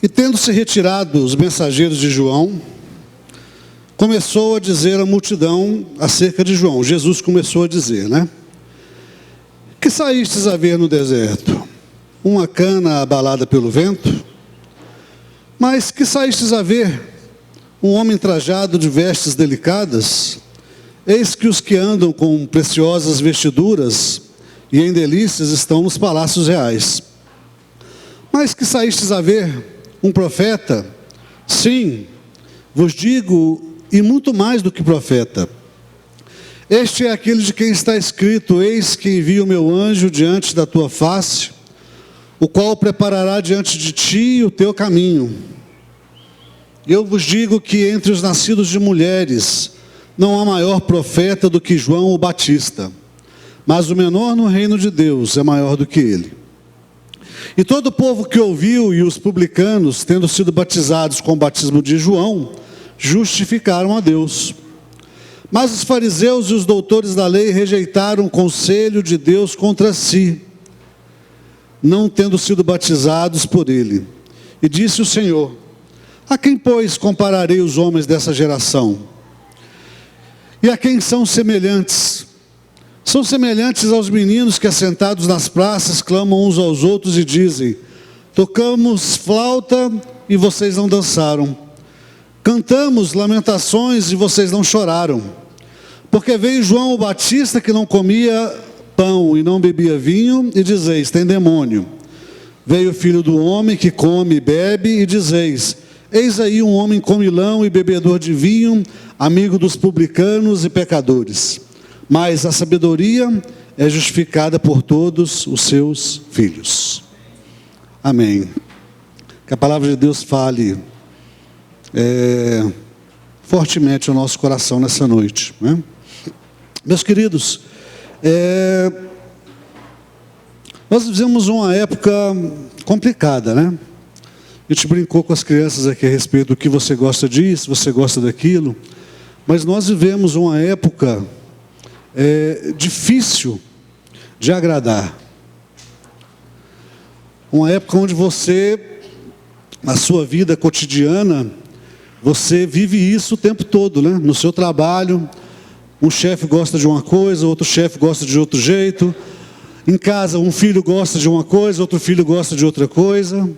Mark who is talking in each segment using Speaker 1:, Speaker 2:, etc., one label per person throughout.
Speaker 1: E tendo-se retirado os mensageiros de João, começou a dizer à multidão acerca de João. Jesus começou a dizer, né? Que saístes a ver no deserto? Uma cana abalada pelo vento? Mas que saístes a ver? Um homem trajado de vestes delicadas? Eis que os que andam com preciosas vestiduras e em delícias estão nos palácios reais. Mas que saístes a ver? Um profeta? Sim, vos digo, e muito mais do que profeta. Este é aquele de quem está escrito: eis que envio o meu anjo diante da tua face, o qual preparará diante de ti o teu caminho. Eu vos digo que entre os nascidos de mulheres não há maior profeta do que João o Batista, mas o menor no reino de Deus é maior do que ele. E todo o povo que ouviu e os publicanos, tendo sido batizados com o batismo de João, justificaram a Deus. Mas os fariseus e os doutores da lei rejeitaram o conselho de Deus contra si, não tendo sido batizados por ele. E disse o Senhor: a quem, pois, compararei os homens dessa geração? E a quem são semelhantes? São semelhantes aos meninos que, assentados nas praças, clamam uns aos outros e dizem: tocamos flauta e vocês não dançaram, cantamos lamentações e vocês não choraram. Porque veio João o Batista, que não comia pão e não bebia vinho, e dizeis: tem demônio. Veio o Filho do Homem, que come e bebe, e dizeis: eis aí um homem comilão e bebedor de vinho, amigo dos publicanos e pecadores. Mas a sabedoria é justificada por todos os seus filhos. Amém. Que a palavra de Deus fale fortemente ao nosso coração nessa noite, né? Meus queridos, nós vivemos uma época complicada, né? A gente brincou com as crianças aqui a respeito do que você gosta disso, você gosta daquilo, mas nós vivemos uma época difícil de agradar. Uma época onde você, na sua vida cotidiana, você vive isso o tempo todo, né? No seu trabalho, um chefe gosta de uma coisa, outro chefe gosta de outro jeito. Em casa, um filho gosta de uma coisa, outro filho gosta de outra coisa.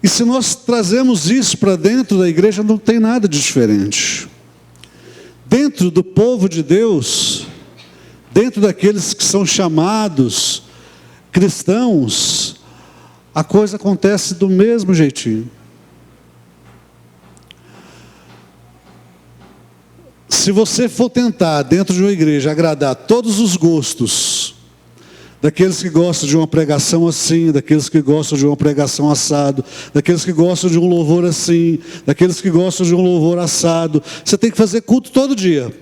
Speaker 1: E se nós trazemos isso para dentro da igreja, não tem nada de diferente. Dentro do povo de Deus, dentro daqueles que são chamados cristãos, a coisa acontece do mesmo jeitinho. Se você for tentar, dentro de uma igreja, agradar todos os gostos, daqueles que gostam de uma pregação assim, daqueles que gostam de uma pregação assado, daqueles que gostam de um louvor assim, daqueles que gostam de um louvor assado, você tem que fazer culto todo dia,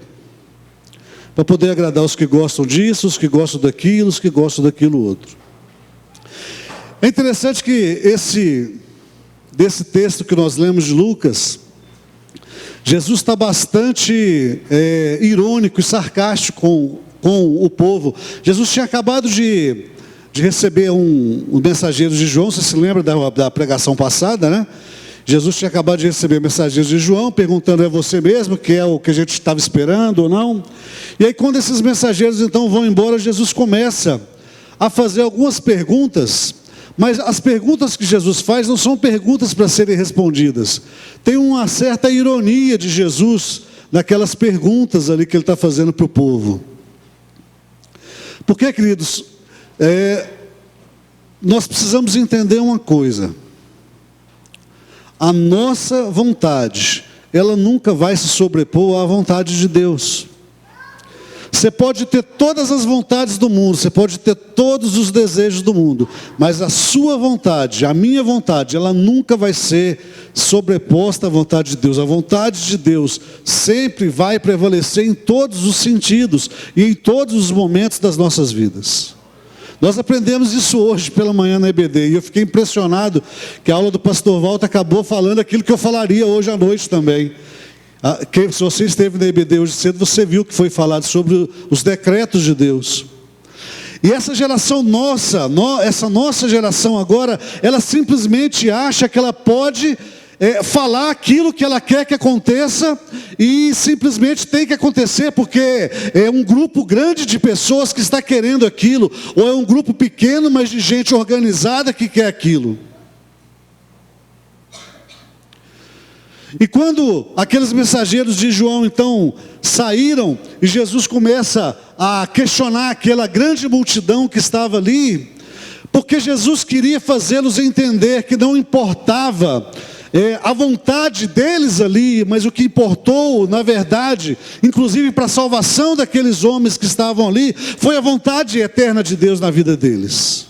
Speaker 1: para poder agradar os que gostam disso, os que gostam daquilo, os que gostam daquilo outro. É interessante que desse texto que nós lemos de Lucas, Jesus está bastante irônico e sarcástico com o povo. Jesus tinha acabado de receber um mensageiro de João. Você se lembra da pregação passada, né? Jesus tinha acabado de receber mensageiros de João, perguntando: é você mesmo, que é o que a gente estava esperando ou não? E aí, quando esses mensageiros então vão embora, Jesus começa a fazer algumas perguntas. Mas as perguntas que Jesus faz não são perguntas para serem respondidas. Tem uma certa ironia de Jesus naquelas perguntas ali que ele está fazendo para o povo. Porque, queridos, nós precisamos entender uma coisa. A nossa vontade, ela nunca vai se sobrepor à vontade de Deus. Você pode ter todas as vontades do mundo, você pode ter todos os desejos do mundo, mas a sua vontade, a minha vontade, ela nunca vai ser sobreposta à vontade de Deus. A vontade de Deus sempre vai prevalecer em todos os sentidos e em todos os momentos das nossas vidas. Nós aprendemos isso hoje pela manhã na EBD, e eu fiquei impressionado que a aula do pastor Walter acabou falando aquilo que eu falaria hoje à noite também. Se você esteve na EBD hoje cedo, você viu que foi falado sobre os decretos de Deus. E essa geração nossa, essa nossa geração agora, ela simplesmente acha que ela pode falar aquilo que ela quer que aconteça, e simplesmente tem que acontecer, porque é um grupo grande de pessoas que está querendo aquilo, ou é um grupo pequeno, mas de gente organizada que quer aquilo. E quando aqueles mensageiros de João então saíram, e Jesus começa a questionar aquela grande multidão que estava ali, porque Jesus queria fazê-los entender que não importava a vontade deles ali, mas o que importou, na verdade, inclusive para a salvação daqueles homens que estavam ali, foi a vontade eterna de Deus na vida deles.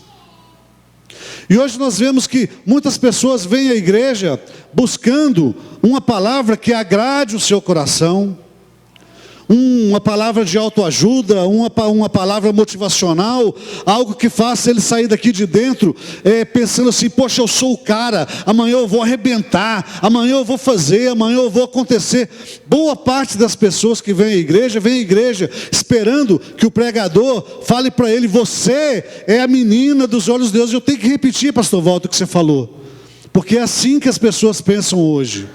Speaker 1: E hoje nós vemos que muitas pessoas vêm à igreja buscando uma palavra que agrade o seu coração, uma palavra de autoajuda, uma palavra motivacional, algo que faça ele sair daqui de dentro pensando assim: poxa, eu sou o cara, amanhã eu vou arrebentar, amanhã eu vou fazer, amanhã eu vou acontecer. Boa parte das pessoas que vem à igreja esperando que o pregador fale para ele: você é a menina dos olhos de Deus. Eu tenho que repetir, pastor Walter, o que você falou, porque é assim que as pessoas pensam hoje.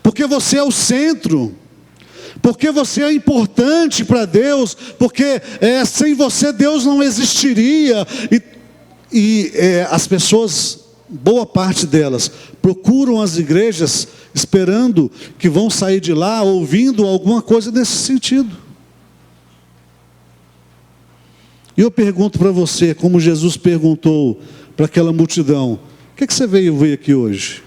Speaker 1: Porque você é o centro, porque você é importante para Deus, porque sem você Deus não existiria. E as pessoas, boa parte delas, procuram as igrejas esperando que vão sair de lá ouvindo alguma coisa nesse sentido. E eu pergunto para você, como Jesus perguntou para aquela multidão: o que você veio ver aqui hoje?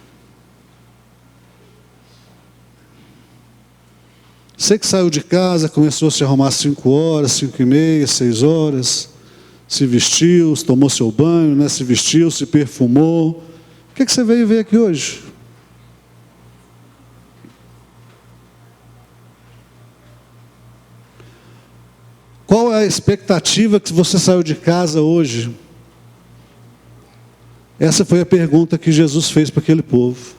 Speaker 1: Você que saiu de casa, começou a se arrumar às 5 horas, 5h30, 6 horas, se vestiu, tomou seu banho, né? Se vestiu, se perfumou. O que você veio ver aqui hoje? Qual é a expectativa que você saiu de casa hoje? Essa foi a pergunta que Jesus fez para aquele povo.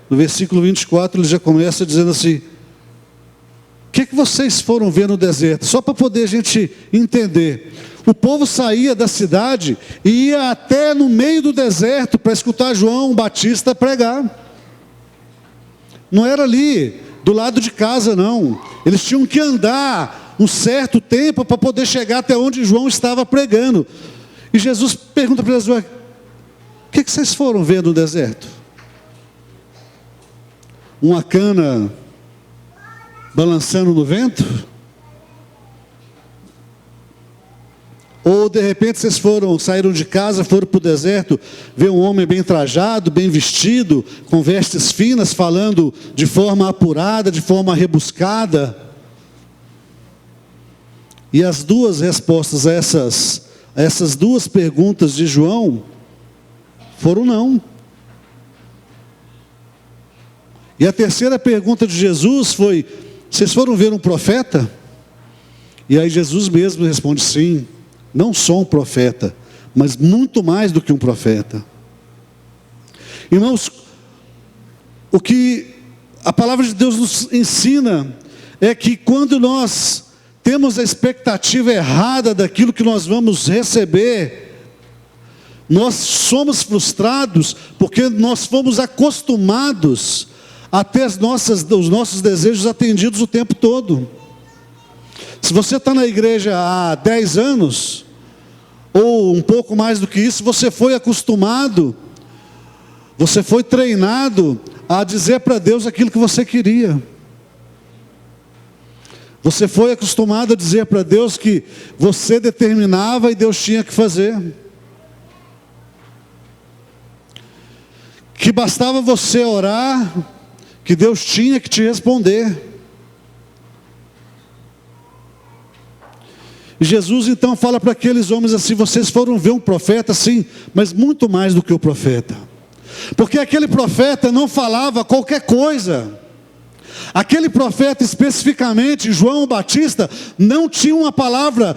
Speaker 1: No versículo 24 ele já começa dizendo assim: o que vocês foram ver no deserto? Só para poder a gente entender. O povo saía da cidade e ia até no meio do deserto para escutar João Batista pregar. Não era ali do lado de casa, não. Eles tinham que andar um certo tempo para poder chegar até onde João estava pregando. E Jesus pergunta para eles: o que vocês foram ver no deserto? Uma cana balançando no vento? Ou de repente vocês saíram de casa, foram para o deserto, ver um homem bem trajado, bem vestido, com vestes finas, falando de forma apurada, de forma rebuscada? E as duas respostas a essas duas perguntas de João foram não. E a terceira pergunta de Jesus foi: vocês foram ver um profeta? E aí Jesus mesmo responde: sim, não sou um profeta, mas muito mais do que um profeta. Irmãos, o que a palavra de Deus nos ensina é que quando nós temos a expectativa errada daquilo que nós vamos receber, nós somos frustrados, porque nós fomos acostumados a ter os nossos desejos atendidos o tempo todo. Se você está na igreja há 10 anos, ou um pouco mais do que isso, você foi acostumado, você foi treinado a dizer para Deus aquilo que você queria. Você foi acostumado a dizer para Deus que você determinava e Deus tinha que fazer. Que bastava você orar, que Deus tinha que te responder. E Jesus então fala para aqueles homens assim: vocês foram ver um profeta, sim, mas muito mais do que o profeta. Porque aquele profeta não falava qualquer coisa. Aquele profeta especificamente, João Batista, não tinha uma palavra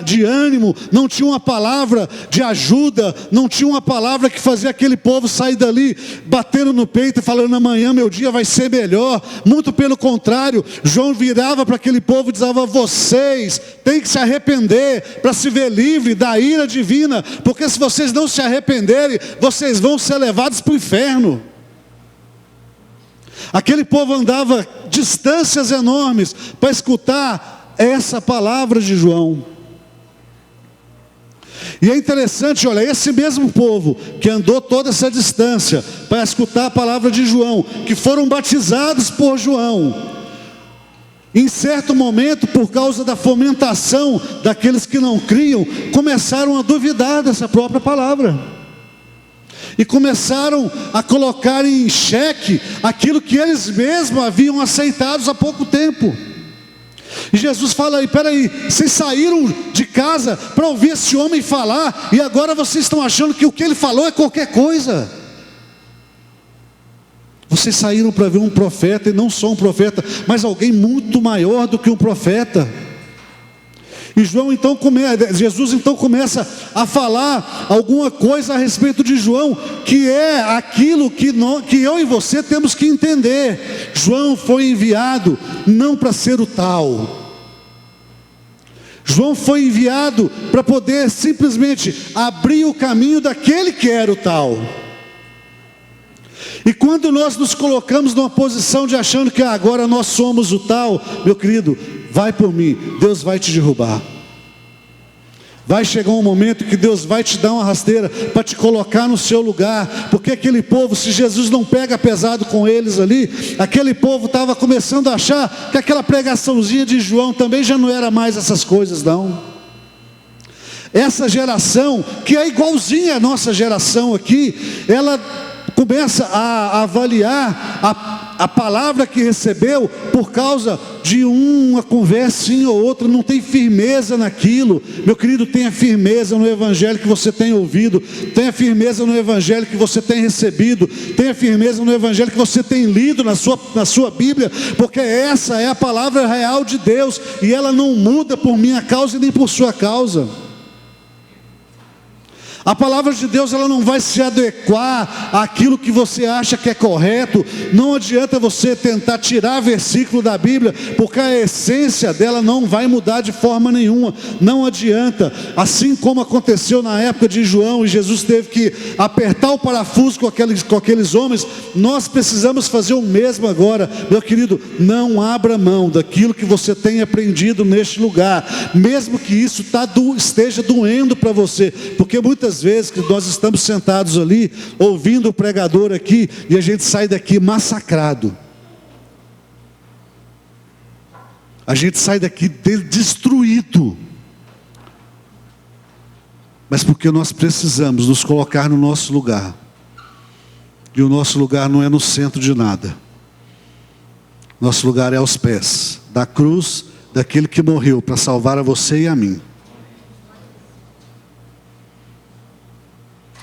Speaker 1: de ânimo, não tinha uma palavra de ajuda, não tinha uma palavra que fazia aquele povo sair dali batendo no peito e falando: amanhã meu dia vai ser melhor. Muito pelo contrário, João virava para aquele povo e dizia: vocês têm que se arrepender para se ver livre da ira divina, porque se vocês não se arrependerem, vocês vão ser levados para o inferno. Aquele povo andava distâncias enormes para escutar essa palavra de João. E é interessante, olha, esse mesmo povo que andou toda essa distância para escutar a palavra de João, que foram batizados por João, em certo momento, por causa da fomentação daqueles que não criam, começaram a duvidar dessa própria palavra. E começaram a colocar em xeque aquilo que eles mesmos haviam aceitado há pouco tempo. E Jesus fala: peraí, vocês saíram de casa para ouvir esse homem falar, e agora vocês estão achando que o que ele falou é qualquer coisa. Vocês saíram para ver um profeta, e não só um profeta, mas alguém muito maior do que um profeta. E Jesus então começa a falar alguma coisa a respeito de João, que é aquilo que eu e você temos que entender. João foi enviado não para ser o tal. João foi enviado para poder simplesmente abrir o caminho daquele que era o tal. E quando nós nos colocamos numa posição de achando que agora nós somos o tal, meu querido, vai por mim, Deus vai te derrubar. Vai chegar um momento que Deus vai te dar uma rasteira para te colocar no seu lugar, porque aquele povo, se Jesus não pega pesado com eles ali, aquele povo estava começando a achar que aquela pregaçãozinha de João também já não era mais essas coisas, não. Essa geração, que é igualzinha à nossa geração aqui, ela começa a avaliar a palavra que recebeu por causa de uma conversinha ou outra, não tem firmeza naquilo. Meu querido, tenha firmeza no evangelho que você tem ouvido, tenha firmeza no evangelho que você tem recebido, tenha firmeza no evangelho que você tem lido na sua Bíblia, porque essa é a palavra real de Deus, e ela não muda por minha causa e nem por sua causa. A palavra de Deus, ela não vai se adequar àquilo que você acha que é correto. Não adianta você tentar tirar versículo da Bíblia, porque a essência dela não vai mudar de forma nenhuma. Não adianta. Assim como aconteceu na época de João, e Jesus teve que apertar o parafuso com aqueles homens, nós precisamos fazer o mesmo agora. Meu querido, não abra mão daquilo que você tem aprendido neste lugar, mesmo que isso esteja doendo para você, porque muitas vezes que nós estamos sentados ali, ouvindo o pregador aqui, e a gente sai daqui massacrado. A gente sai daqui destruído. Mas porque nós precisamos nos colocar no nosso lugar. E o nosso lugar não é no centro de nada. Nosso lugar é aos pés da cruz daquele que morreu para salvar a você e a mim.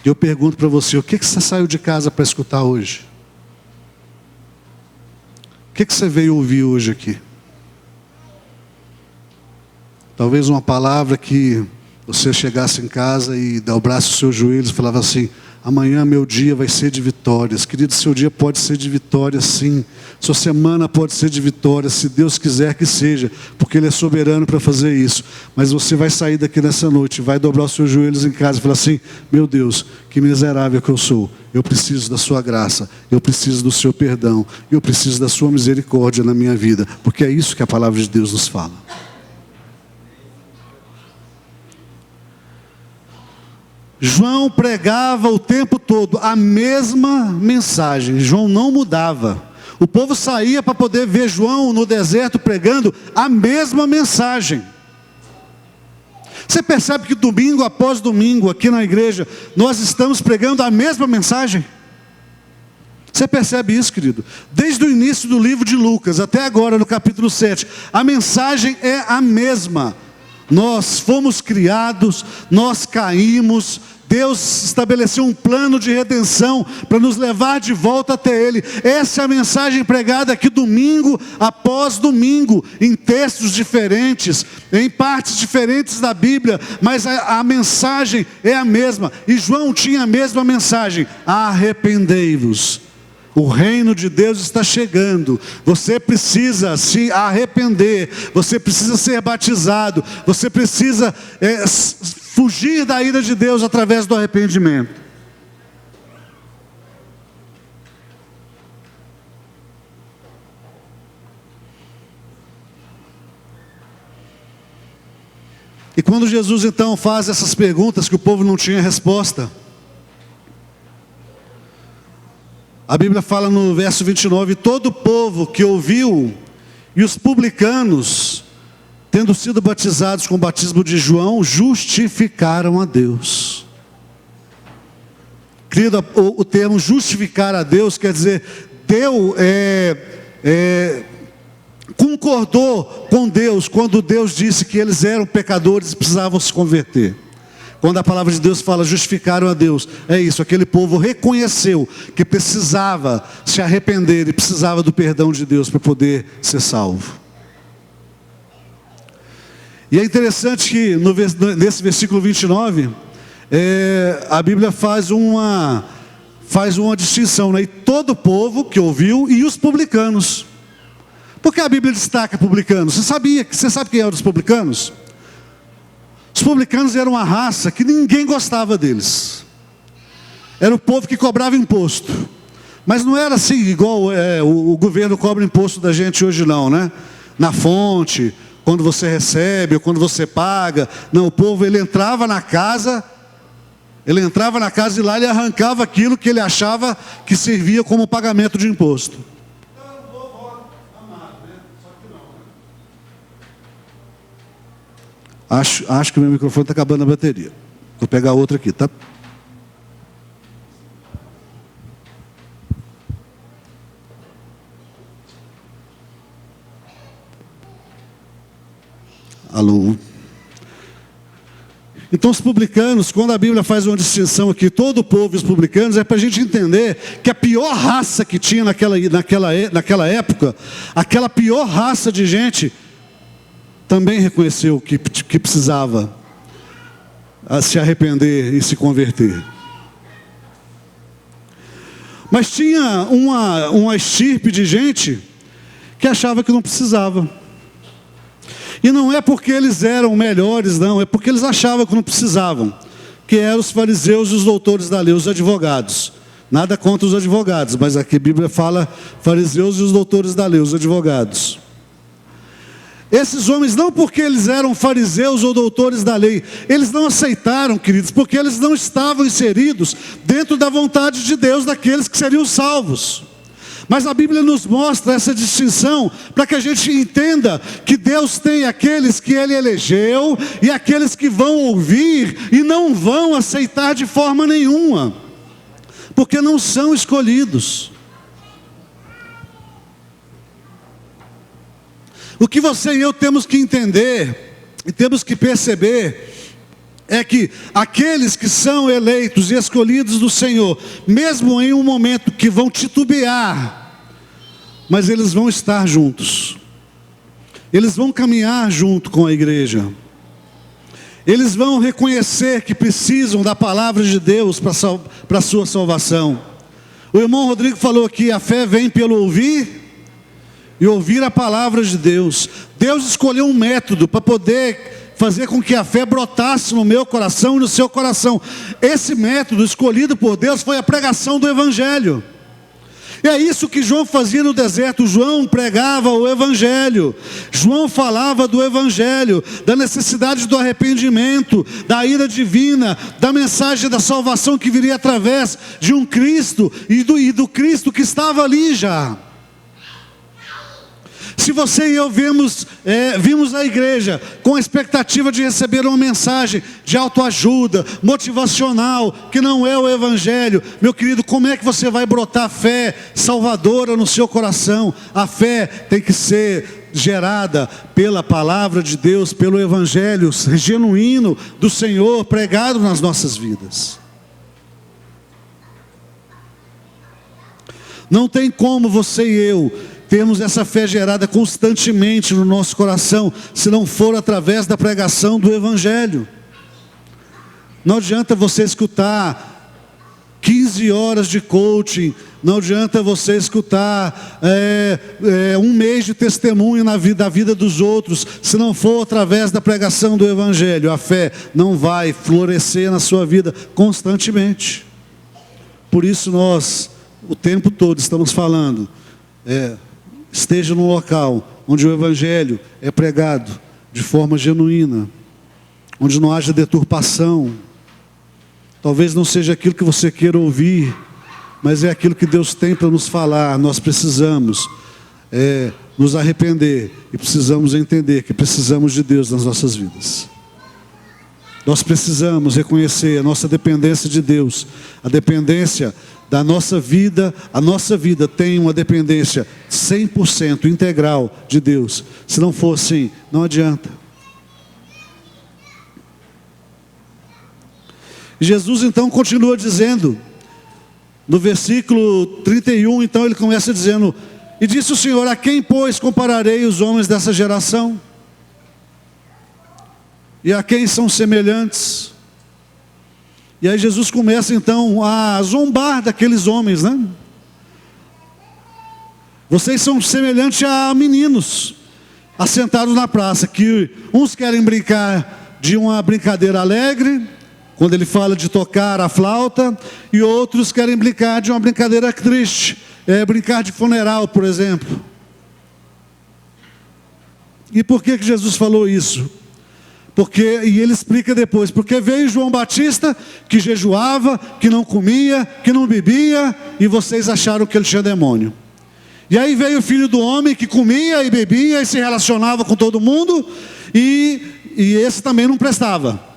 Speaker 1: Eu pergunto para você: o que você saiu de casa para escutar hoje? O que você veio ouvir hoje aqui? Talvez uma palavra que você chegasse em casa e dobrasse os seus joelhos e falava assim: amanhã meu dia vai ser de vitórias. Querido, seu dia pode ser de vitória sim. Sua semana pode ser de vitória, se Deus quiser que seja, porque Ele é soberano para fazer isso. Mas você vai sair daqui nessa noite, vai dobrar os seus joelhos em casa e falar assim: meu Deus, que miserável que eu sou. Eu preciso da sua graça, eu preciso do seu perdão, eu preciso da sua misericórdia na minha vida, porque é isso que a palavra de Deus nos fala. João pregava o tempo todo a mesma mensagem. João não mudava. O povo saía para poder ver João no deserto pregando a mesma mensagem. Você percebe que domingo após domingo aqui na igreja nós estamos pregando a mesma mensagem? Você percebe isso, querido? Desde o início do livro de Lucas até agora no capítulo 7, a mensagem é a mesma. Nós fomos criados, nós caímos, Deus estabeleceu um plano de redenção para nos levar de volta até Ele. Essa é a mensagem pregada aqui domingo após domingo, em textos diferentes, em partes diferentes da Bíblia, mas a mensagem é a mesma. E João tinha a mesma mensagem: arrependei-vos. O reino de Deus está chegando. Você precisa se arrepender. Você precisa ser batizado. Você precisa fugir da ira de Deus através do arrependimento. E quando Jesus então faz essas perguntas que o povo não tinha resposta, a Bíblia fala no verso 29, todo o povo que ouviu, e os publicanos, tendo sido batizados com o batismo de João, justificaram a Deus. Querido, o termo justificar a Deus quer dizer, concordou com Deus, quando Deus disse que eles eram pecadores e precisavam se converter. Quando a palavra de Deus fala justificaram a Deus, é isso, aquele povo reconheceu que precisava se arrepender e precisava do perdão de Deus para poder ser salvo. E é interessante que nesse versículo 29, a Bíblia faz uma distinção, né? E todo o povo que ouviu e os publicanos. Por que a Bíblia destaca publicanos? Você sabe quem eram os publicanos? Os publicanos eram uma raça que ninguém gostava deles. Era o povo que cobrava imposto. Mas não era assim, igual o governo cobra imposto da gente hoje não, né? Na fonte, quando você recebe, ou quando você paga. Não, o povo, ele entrava na casa e lá ele arrancava aquilo que ele achava que servia como pagamento de imposto. Acho que o meu microfone está acabando a bateria. Vou pegar outro aqui, tá? Alô? Então os publicanos, quando a Bíblia faz uma distinção aqui, todo o povo e os publicanos, é para a gente entender que a pior raça que tinha naquela época, aquela pior raça de gente, também reconheceu que precisava se arrepender e se converter. Mas tinha uma estirpe de gente que achava que não precisava. E não é porque eles eram melhores, não, é porque eles achavam que não precisavam. Que eram os fariseus e os doutores da lei, os advogados. Nada contra os advogados, mas aqui a Bíblia fala fariseus e os doutores da lei, os advogados. Esses homens, não porque eles eram fariseus ou doutores da lei, eles não aceitaram, queridos, porque eles não estavam inseridos dentro da vontade de Deus, daqueles que seriam salvos. Mas a Bíblia nos mostra essa distinção, para que a gente entenda que Deus tem aqueles que Ele elegeu, e aqueles que vão ouvir, e não vão aceitar de forma nenhuma, porque não são escolhidos. O que você e eu temos que entender, e temos que perceber, é que aqueles que são eleitos e escolhidos do Senhor, mesmo em um momento que vão titubear, mas eles vão estar juntos, eles vão caminhar junto com a igreja, eles vão reconhecer que precisam da palavra de Deus para a sua salvação. O irmão Rodrigo falou aqui, a fé vem pelo ouvir, e ouvir a palavra de Deus. Deus escolheu um método para poder fazer com que a fé brotasse no meu coração e no seu coração. Esse método escolhido por Deus foi a pregação do Evangelho. E é isso que João fazia no deserto. João pregava o Evangelho. João falava do Evangelho, da necessidade do arrependimento, da ira divina, da mensagem da salvação que viria através de um Cristo e do Cristo que estava ali já. Se você e eu vimos a igreja com a expectativa de receber uma mensagem de autoajuda, motivacional, que não é o Evangelho, meu querido, como é que você vai brotar fé salvadora no seu coração? A fé tem que ser gerada pela palavra de Deus, pelo Evangelho genuíno do Senhor pregado nas nossas vidas. Não tem como você e eu termos essa fé gerada constantemente no nosso coração, se não for através da pregação do Evangelho. Não adianta você escutar 15 horas de coaching, não adianta você escutar um mês de testemunho da vida dos outros, se não for através da pregação do Evangelho. A fé não vai florescer na sua vida constantemente. Por isso nós, o tempo todo, estamos falando, esteja num local onde o Evangelho é pregado de forma genuína, onde não haja deturpação. Talvez não seja aquilo que você queira ouvir, mas é aquilo que Deus tem para nos falar. Nós precisamos nos arrepender e precisamos entender que precisamos de Deus nas nossas vidas. Nós precisamos reconhecer a nossa dependência de Deus, a dependência da nossa vida. A nossa vida tem uma dependência 100% integral de Deus. Se não for assim, não adianta. Jesus então continua dizendo, no versículo 31, então ele começa dizendo: e disse o Senhor, a quem pois compararei os homens dessa geração? E a quem são semelhantes? E aí Jesus começa então a zombar daqueles homens, né? Vocês são semelhantes a meninos assentados na praça, que uns querem brincar de uma brincadeira alegre, quando ele fala de tocar a flauta, e outros querem brincar de uma brincadeira triste, brincar de funeral, por exemplo. E por que Jesus falou isso? E ele explica depois, porque veio João Batista, que jejuava, que não comia, que não bebia, e vocês acharam que ele tinha demônio. E aí veio o Filho do Homem, que comia e bebia, e se relacionava com todo mundo, e esse também não prestava.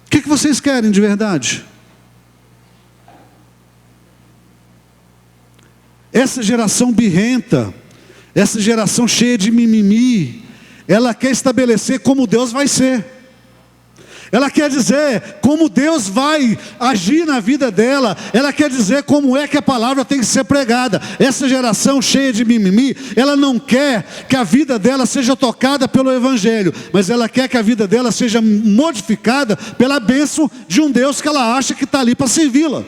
Speaker 1: O que vocês querem de verdade? Essa geração birrenta, essa geração cheia de mimimi, ela quer estabelecer como Deus vai ser. Ela quer dizer como Deus vai agir na vida dela. Ela quer dizer como é que a palavra tem que ser pregada. Essa geração cheia de mimimi, ela não quer que a vida dela seja tocada pelo Evangelho, mas ela quer que a vida dela seja modificada pela bênção de um Deus que ela acha que está ali para servi-la.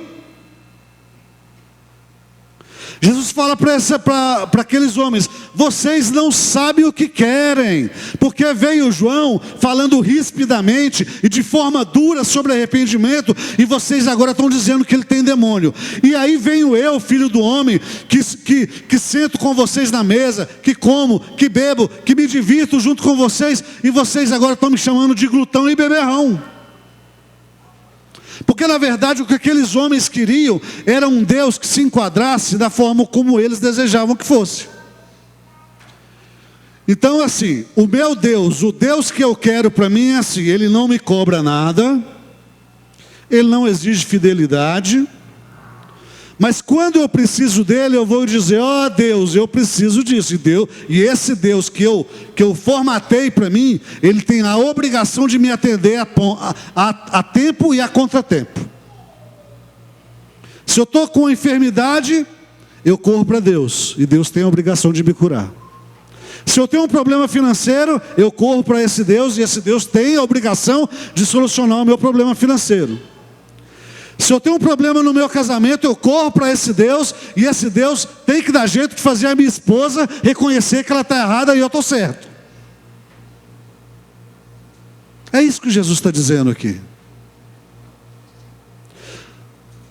Speaker 1: Jesus fala para aqueles homens: vocês não sabem o que querem, porque veio João falando rispidamente e de forma dura sobre arrependimento, e vocês agora estão dizendo que ele tem demônio. E aí venho eu, Filho do Homem, que sento com vocês na mesa, que como, que bebo, que me divirto junto com vocês, e vocês agora estão me chamando de glutão e beberrão. Porque na verdade o que aqueles homens queriam era um Deus que se enquadrasse da forma como eles desejavam que fosse. Então assim, o meu Deus, o Deus que eu quero para mim é assim: ele não me cobra nada, ele não exige fidelidade, mas quando eu preciso dele, eu vou dizer: ó Deus, eu preciso disso. E esse Deus que eu formatei para mim, ele tem a obrigação de me atender a tempo e a contratempo. Se eu estou com enfermidade, eu corro para Deus, e Deus tem a obrigação de me curar. Se eu tenho um problema financeiro, eu corro para esse Deus, e esse Deus tem a obrigação de solucionar o meu problema financeiro. Se eu tenho um problema no meu casamento, eu corro para esse Deus, e esse Deus tem que dar jeito de fazer a minha esposa reconhecer que ela está errada e eu estou certo. É isso que Jesus está dizendo aqui.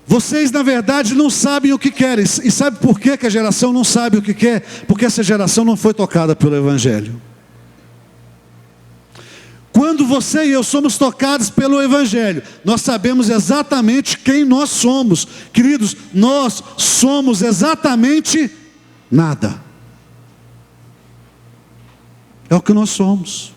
Speaker 1: Vocês na verdade não sabem o que querem. E sabe por que a geração não sabe o que quer? Porque essa geração não foi tocada pelo Evangelho. Quando você e eu somos tocados pelo Evangelho, nós sabemos exatamente quem nós somos. Queridos, nós somos exatamente nada. É o que nós somos.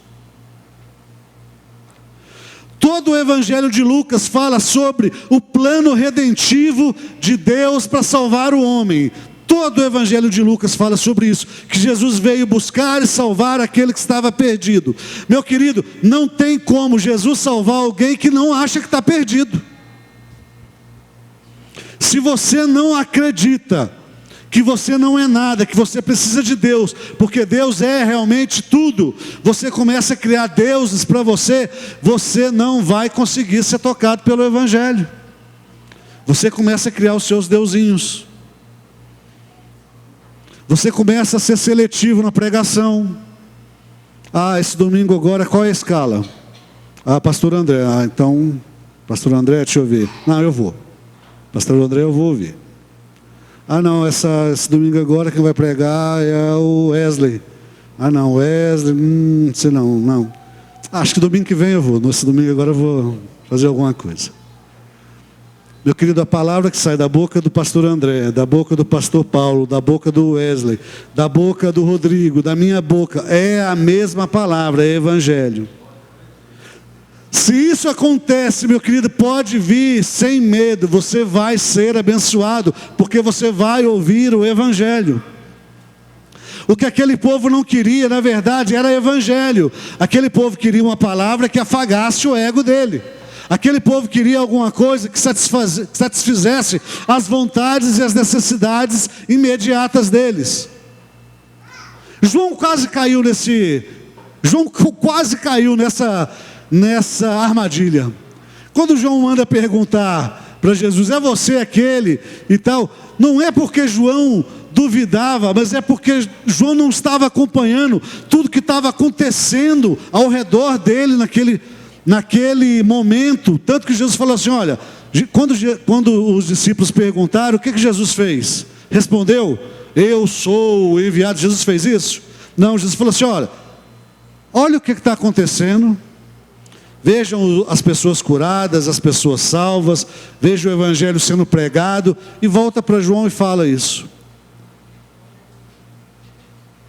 Speaker 1: Todo o Evangelho de Lucas fala sobre o plano redentivo de Deus para salvar o homem. Todo o Evangelho de Lucas fala sobre isso, que Jesus veio buscar e salvar aquele que estava perdido. Meu querido, não tem como Jesus salvar alguém que não acha que está perdido. Se você não acredita que você não é nada, que você precisa de Deus, porque Deus é realmente tudo, você começa a criar deuses para você, você não vai conseguir ser tocado pelo Evangelho. Você começa a criar os seus deusinhos. Você começa a ser seletivo na pregação. Esse domingo agora, qual é a escala? Pastor André. Então, Pastor André, deixa eu ver. Não, eu vou. Pastor André, eu vou ouvir. Não, esse domingo agora quem vai pregar é o Wesley. Não, Wesley, não sei não. Acho que domingo que vem eu vou. Nesse domingo agora eu vou fazer alguma coisa. Meu querido, a palavra que sai da boca do pastor André, da boca do pastor Paulo, da boca do Wesley, da boca do Rodrigo, da minha boca, é a mesma palavra, é Evangelho. Se isso acontece, meu querido, pode vir sem medo, você vai ser abençoado, porque você vai ouvir o Evangelho. O que aquele povo não queria, na verdade, era Evangelho. Aquele povo queria uma palavra que afagasse o ego dele. Aquele povo queria alguma coisa que satisfizesse as vontades e as necessidades imediatas deles. João quase caiu nessa armadilha. Quando João manda perguntar para Jesus, é você aquele e tal, não é porque João duvidava, mas é porque João não estava acompanhando tudo que estava acontecendo ao redor dele naquele momento. Tanto que Jesus falou assim, olha, quando os discípulos perguntaram, o que Jesus fez? Respondeu, eu sou o enviado. Jesus fez isso? Não, Jesus falou assim, olha o que está acontecendo. Vejam as pessoas curadas, as pessoas salvas, vejam o Evangelho sendo pregado, e volta para João e fala isso.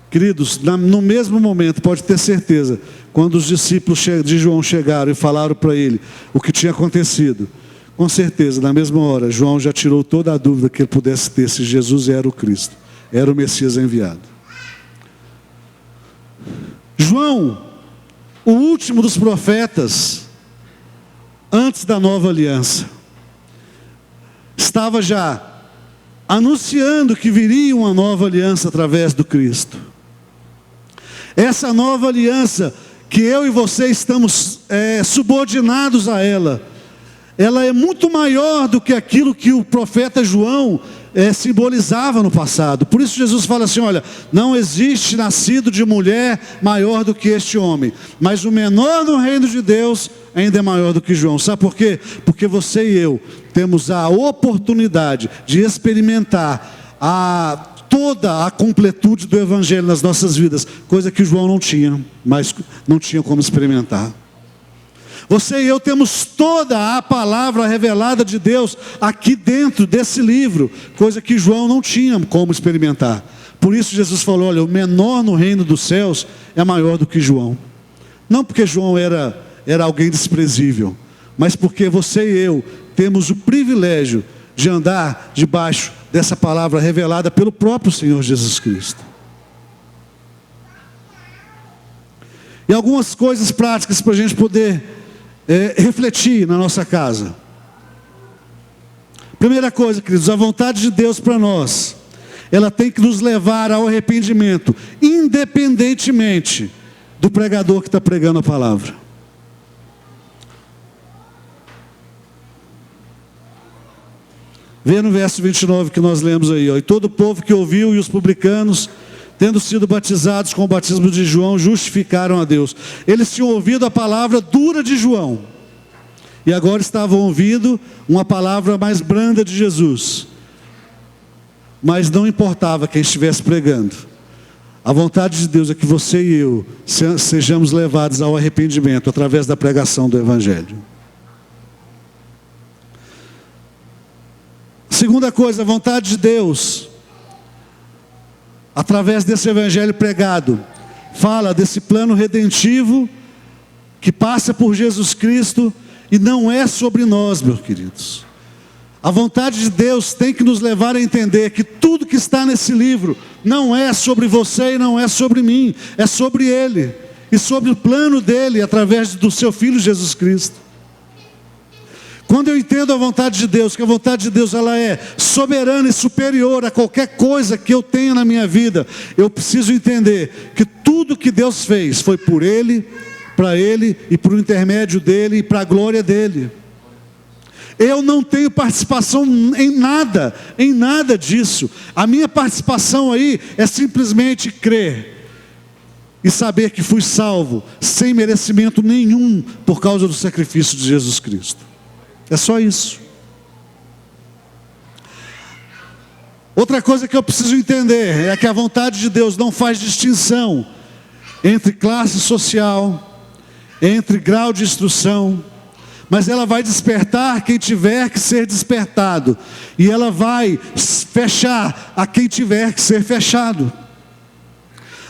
Speaker 1: Queridos, no mesmo momento, pode ter certeza, quando os discípulos de João chegaram e falaram para ele o que tinha acontecido, com certeza, na mesma hora, João já tirou toda a dúvida que ele pudesse ter se Jesus era o Cristo, era o Messias enviado. João, o último dos profetas, antes da nova aliança, estava já anunciando que viria uma nova aliança através do Cristo. Essa nova aliança, que eu e você estamos subordinados a ela é muito maior do que aquilo que o profeta João simbolizava no passado. Por isso Jesus fala assim, olha, não existe nascido de mulher maior do que este homem, mas o menor no reino de Deus ainda é maior do que João. Sabe por quê? Porque você e eu temos a oportunidade de experimentar toda a completude do Evangelho nas nossas vidas, coisa que João não tinha, mas não tinha como experimentar. Você e eu temos toda a palavra revelada de Deus aqui dentro desse livro, coisa que João não tinha como experimentar. Por isso Jesus falou, olha, o menor no reino dos céus é maior do que João. Não porque João era alguém desprezível, mas porque você e eu temos o privilégio de andar debaixo dessa palavra revelada pelo próprio Senhor Jesus Cristo. E algumas coisas práticas para a gente poder refletir na nossa casa. Primeira coisa, queridos, a vontade de Deus para nós, ela tem que nos levar ao arrependimento, independentemente do pregador que está pregando a palavra. Vê no verso 29 que nós lemos aí, e todo o povo que ouviu e os publicanos, tendo sido batizados com o batismo de João, justificaram a Deus. Eles tinham ouvido a palavra dura de João, e agora estavam ouvindo uma palavra mais branda de Jesus. Mas não importava quem estivesse pregando. A vontade de Deus é que você e eu sejamos levados ao arrependimento através da pregação do Evangelho. Segunda coisa, a vontade de Deus, através desse Evangelho pregado, fala desse plano redentivo que passa por Jesus Cristo e não é sobre nós, meus queridos. A vontade de Deus tem que nos levar a entender que tudo que está nesse livro não é sobre você e não é sobre mim, é sobre Ele e sobre o plano dele através do seu Filho Jesus Cristo. Quando eu entendo a vontade de Deus, que a vontade de Deus ela é soberana e superior a qualquer coisa que eu tenha na minha vida, eu preciso entender que tudo que Deus fez foi por Ele, para Ele e por intermédio dEle e para a glória dEle. Eu não tenho participação em nada disso. A minha participação aí é simplesmente crer e saber que fui salvo, sem merecimento nenhum, por causa do sacrifício de Jesus Cristo. É só isso. Outra coisa que eu preciso entender é que a vontade de Deus não faz distinção entre classe social, entre grau de instrução, mas ela vai despertar quem tiver que ser despertado, e ela vai fechar a quem tiver que ser fechado.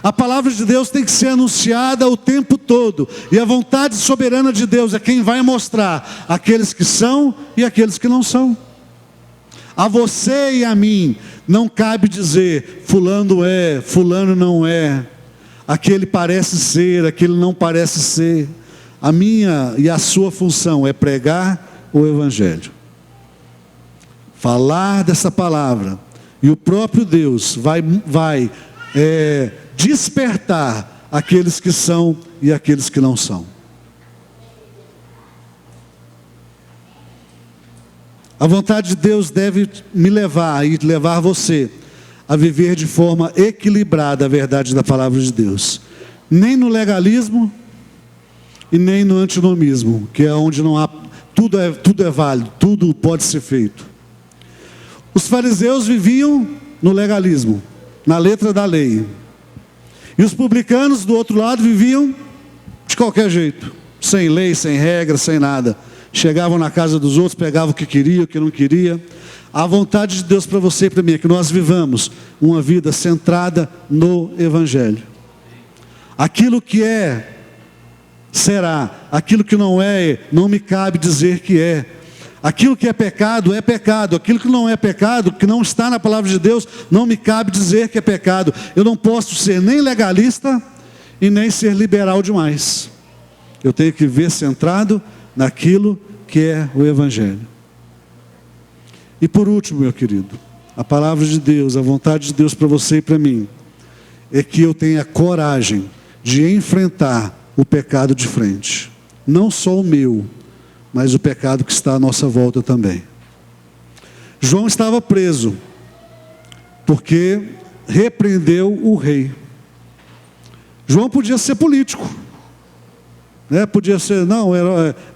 Speaker 1: A palavra de Deus tem que ser anunciada o tempo todo, e a vontade soberana de Deus é quem vai mostrar aqueles que são e aqueles que não são. A você e a mim não cabe dizer fulano é, fulano não é, aquele parece ser, aquele não parece ser. A minha e a sua função é pregar o Evangelho, falar dessa palavra, e o próprio Deus vai despertar aqueles que são e aqueles que não são. A vontade de Deus deve me levar e levar você a viver de forma equilibrada a verdade da palavra de Deus. Nem no legalismo e nem no antinomismo, que é onde não há, tudo é válido, tudo pode ser feito. Os fariseus viviam no legalismo, na letra da lei. E os publicanos do outro lado viviam de qualquer jeito, sem lei, sem regra, sem nada. Chegavam na casa dos outros, pegavam o que queria, o que não queria. A vontade de Deus para você e para mim é que nós vivamos uma vida centrada no Evangelho. Aquilo que é, será. Aquilo que não é, não me cabe dizer que é. Aquilo que é pecado, aquilo que não é pecado, que não está na palavra de Deus, não me cabe dizer que é pecado. Eu não posso ser nem legalista e nem ser liberal demais. Eu tenho que viver centrado naquilo que é o Evangelho. E por último, meu querido, a palavra de Deus, a vontade de Deus para você e para mim, é que eu tenha coragem de enfrentar o pecado de frente. Não só o meu, mas o pecado que está à nossa volta também. João estava preso, porque repreendeu o rei. João podia ser político, né? Podia ser,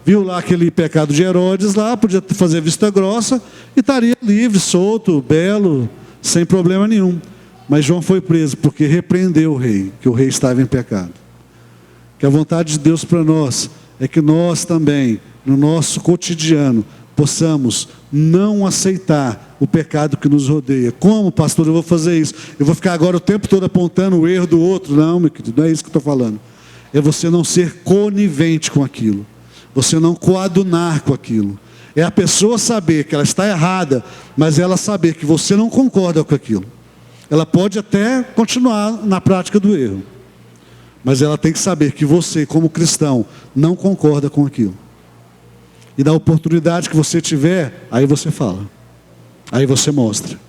Speaker 1: viu lá aquele pecado de Herodes lá, podia fazer vista grossa, e estaria livre, solto, belo, sem problema nenhum. Mas João foi preso, porque repreendeu o rei, que o rei estava em pecado. Que a vontade de Deus para nós, é que nós também, no nosso cotidiano, possamos não aceitar o pecado que nos rodeia. Como, pastor, eu vou fazer isso? Eu vou ficar agora o tempo todo apontando o erro do outro? Não, meu querido, não é isso que eu estou falando. É você não ser conivente com aquilo. Você não coadunar com aquilo. É a pessoa saber que ela está errada, mas ela saber que você não concorda com aquilo. Ela pode até continuar na prática do erro, mas ela tem que saber que você, como cristão, não concorda com aquilo. E da oportunidade que você tiver, aí você fala. Aí você mostra.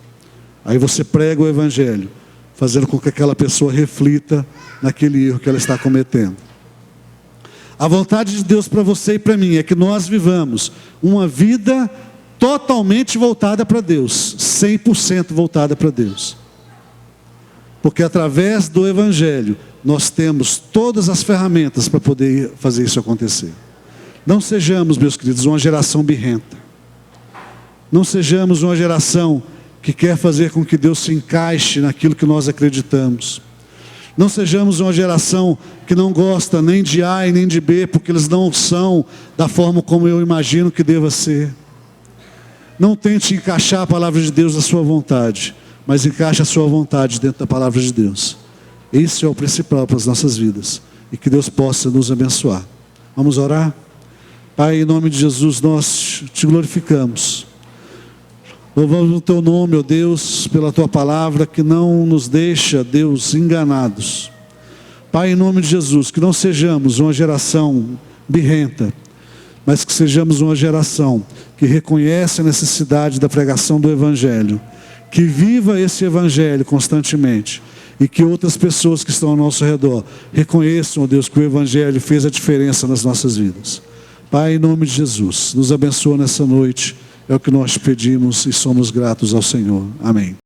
Speaker 1: Aí você prega o Evangelho, fazendo com que aquela pessoa reflita naquele erro que ela está cometendo. A vontade de Deus para você e para mim é que nós vivamos uma vida totalmente voltada para Deus, 100% voltada para Deus. Porque através do Evangelho, nós temos todas as ferramentas para poder fazer isso acontecer. Não sejamos, meus queridos, uma geração birrenta. Não sejamos uma geração que quer fazer com que Deus se encaixe naquilo que nós acreditamos. Não sejamos uma geração que não gosta nem de A e nem de B, porque eles não são da forma como eu imagino que deva ser. Não tente encaixar a palavra de Deus na sua vontade, mas encaixe a sua vontade dentro da palavra de Deus. Isso é o principal para as nossas vidas. E que Deus possa nos abençoar. Vamos orar? Pai, em nome de Jesus, nós te glorificamos. Louvamos o teu nome, ó Deus, pela tua palavra, que não nos deixa, Deus, enganados. Pai, em nome de Jesus, que não sejamos uma geração birrenta, mas que sejamos uma geração que reconhece a necessidade da pregação do Evangelho, que viva esse Evangelho constantemente, e que outras pessoas que estão ao nosso redor reconheçam, ó Deus, que o Evangelho fez a diferença nas nossas vidas. Pai, em nome de Jesus, nos abençoa nessa noite, é o que nós pedimos e somos gratos ao Senhor. Amém.